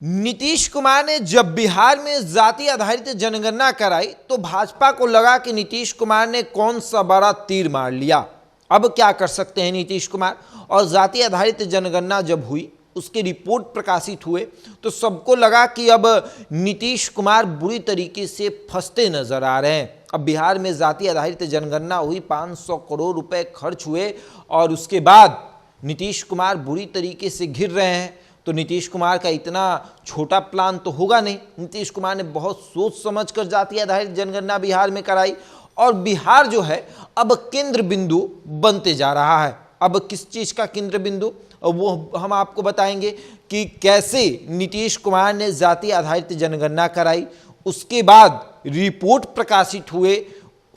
नीतीश कुमार ने जब बिहार में जाति आधारित जनगणना कराई तो भाजपा को लगा कि नीतीश कुमार ने कौन सा बड़ा तीर मार लिया। अब क्या कर सकते हैं नीतीश कुमार। और जाति आधारित जनगणना जब हुई, उसके रिपोर्ट प्रकाशित हुए तो सबको लगा कि अब नीतीश कुमार बुरी तरीके से फंसते नजर आ रहे हैं। अब बिहार में जाति आधारित जनगणना हुई, 500 करोड़ रुपए खर्च हुए और उसके बाद नीतीश कुमार बुरी तरीके से घिर रहे हैं। तो नीतीश कुमार का इतना छोटा प्लान तो होगा नहीं। नीतीश कुमार ने बहुत सोच समझकर जाति आधारित जनगणना बिहार में कराई और बिहार जो है अब केंद्र बिंदु बनते जा रहा है। अब किस चीज का केंद्र बिंदु, वो हम आपको बताएंगे कि कैसे नीतीश कुमार ने जाति आधारित जनगणना कराई, उसके बाद रिपोर्ट प्रकाशित हुए,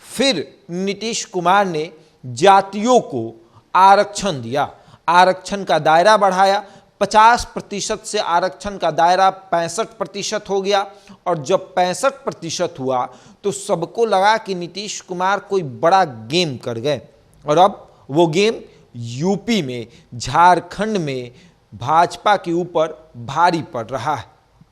फिर नीतीश कुमार ने जातियों को आरक्षण दिया, आरक्षण का दायरा बढ़ाया, 50% से आरक्षण का दायरा 65% हो गया। और जब 65% हुआ तो सबको लगा कि नीतीश कुमार कोई बड़ा गेम कर गए। और अब वो गेम यूपी में, झारखंड में भाजपा के ऊपर भारी पड़ रहा है।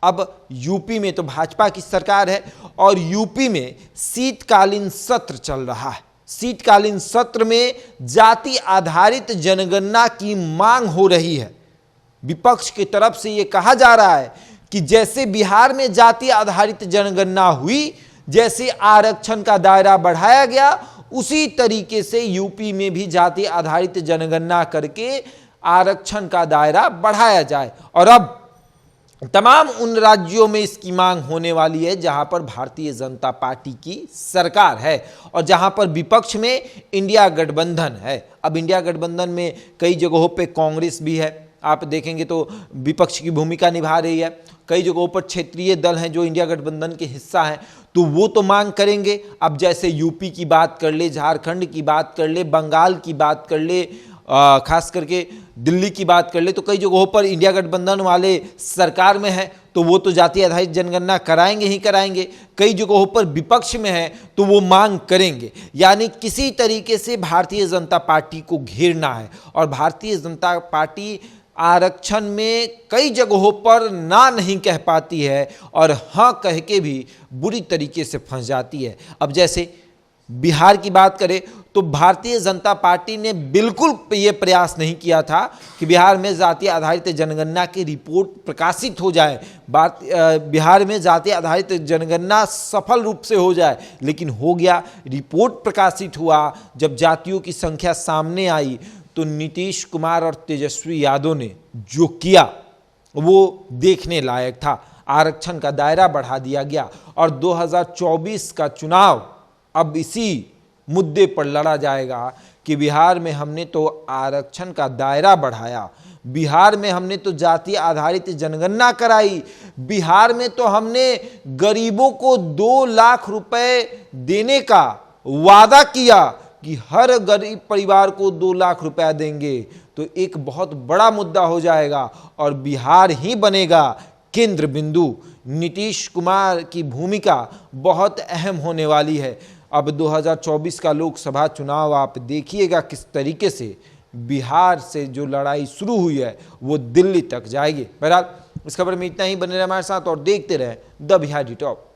अब यूपी में तो भाजपा की सरकार है और यूपी में शीतकालीन सत्र चल रहा है। शीतकालीन सत्र में जाति आधारित जनगणना की मांग हो रही है। विपक्ष की तरफ से यह कहा जा रहा है कि जैसे बिहार में जाति आधारित जनगणना हुई, जैसे आरक्षण का दायरा बढ़ाया गया, उसी तरीके से यूपी में भी जाति आधारित जनगणना करके आरक्षण का दायरा बढ़ाया जाए। और अब तमाम उन राज्यों में इसकी मांग होने वाली है जहां पर भारतीय जनता पार्टी की सरकार है और जहां पर विपक्ष में इंडिया गठबंधन है। अब इंडिया गठबंधन में कई जगहों पे कांग्रेस भी है, आप देखेंगे तो विपक्ष की भूमिका निभा रही है। कई जगहों पर क्षेत्रीय दल हैं जो इंडिया गठबंधन के हिस्सा हैं, तो वो तो मांग करेंगे। अब जैसे यूपी की बात कर ले, झारखंड की बात कर ले, बंगाल की बात कर ले, खास करके दिल्ली की बात कर ले, तो कई जगहों पर इंडिया गठबंधन वाले सरकार में है तो वो तो जाति आधारित जनगणना कराएंगे ही कराएंगे। कई जगहों पर विपक्ष में है तो वो मांग करेंगे। यानी किसी तरीके से भारतीय जनता पार्टी को घेरना है। और भारतीय जनता पार्टी आरक्षण में कई जगहों पर ना नहीं कह पाती है और हाँ कह के भी बुरी तरीके से फंस जाती है। अब जैसे बिहार की बात करें तो भारतीय जनता पार्टी ने बिल्कुल ये प्रयास नहीं किया था कि बिहार में जाति आधारित जनगणना की रिपोर्ट प्रकाशित हो जाए, बिहार में जाति आधारित जनगणना सफल रूप से हो जाए, लेकिन हो गया। रिपोर्ट प्रकाशित हुआ, जब जातियों की संख्या सामने आई तो नीतीश कुमार और तेजस्वी यादव ने जो किया वो देखने लायक था। आरक्षण का दायरा बढ़ा दिया गया और 2024 का चुनाव अब इसी मुद्दे पर लड़ा जाएगा कि बिहार में हमने तो आरक्षण का दायरा बढ़ाया, बिहार में हमने तो जाति आधारित जनगणना कराई, बिहार में तो हमने गरीबों को 2 लाख रुपए देने का वादा किया कि हर गरीब परिवार को 2 लाख रुपया देंगे। तो एक बहुत बड़ा मुद्दा हो जाएगा और बिहार ही बनेगा केंद्र बिंदु। नीतीश कुमार की भूमिका बहुत अहम होने वाली है। अब 2024 का लोकसभा चुनाव आप देखिएगा किस तरीके से बिहार से जो लड़ाई शुरू हुई है वो दिल्ली तक जाएगी। बहरहाल इस खबर में इतना ही। बने रहे हमारे साथ और देखते रहे द बिहारी टॉप।